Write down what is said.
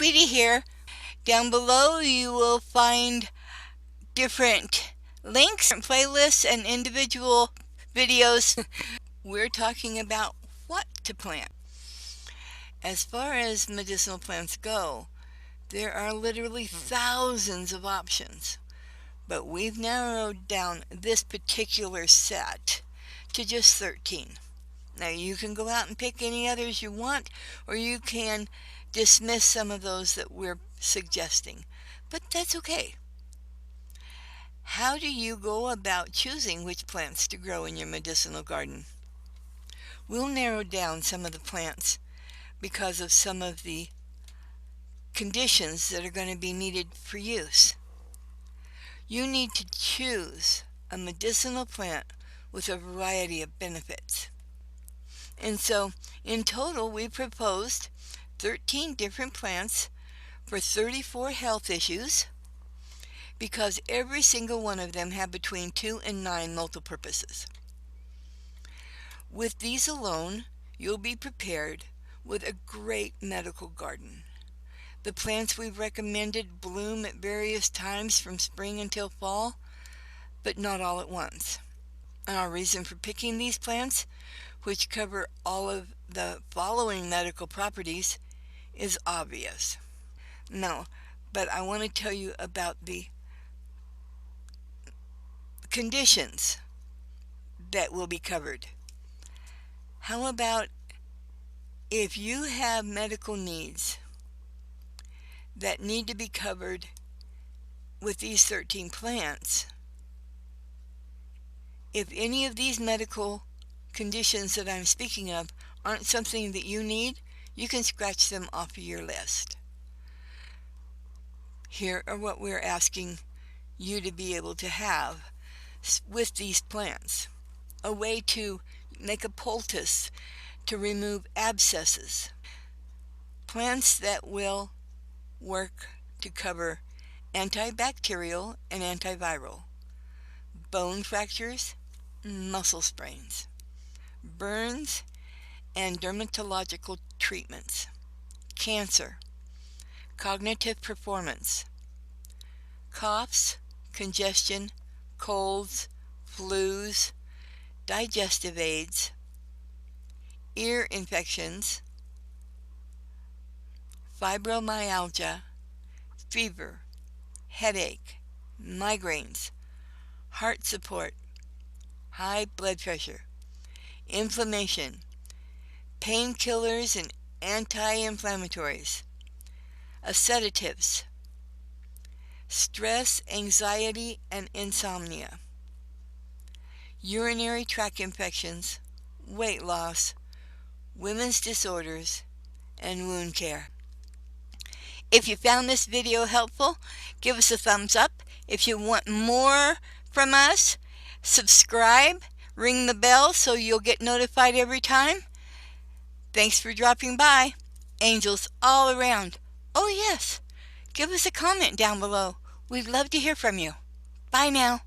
Tweetie here. Down below you will find different links, playlists, and individual videos. We're talking about what to plant. As far as medicinal plants go, there are literally thousands of options, but we've narrowed down this particular set to just 13. Now you can go out and pick any others you want, or you can dismiss some of those that we're suggesting, but that's okay. How do you go about choosing which plants to grow in your medicinal garden? We'll narrow down some of the plants because of some of the conditions that are going to be needed for use. You need to choose a medicinal plant with a variety of benefits. And so, in total, we proposed 13 different plants for 34 health issues, because every single one of them have between 2 and 9 multi-purposes. With these alone, you'll be prepared with a great medical garden. The plants we've recommended bloom at various times from spring until fall, but not all at once. And our reason for picking these plants, which cover all of the following medical properties, is obvious. No, but I want to tell you about the conditions that will be covered. How about if you have medical needs that need to be covered with these 13 plants? If any of these medical conditions that I'm speaking of aren't something that you need, you can scratch them off of your list. Here are what we're asking you to be able to have with these plants. A way to make a poultice to remove abscesses. Plants that will work to cover antibacterial and antiviral. Bone fractures, muscle sprains, burns, and dermatological treatments, cancer, cognitive performance, coughs, congestion, colds, flus, digestive aids, ear infections, fibromyalgia, fever, headache, migraines, heart support, high blood pressure, inflammation, painkillers and anti-inflammatories, sedatives, stress, anxiety, and insomnia, urinary tract infections, weight loss, women's disorders, and wound care. If you found this video helpful, give us a thumbs up. If you want more from us, subscribe, ring the bell so you'll get notified every time. Thanks for dropping by. Angels all around. Oh yes, give us a comment down below. We'd love to hear from you. Bye now.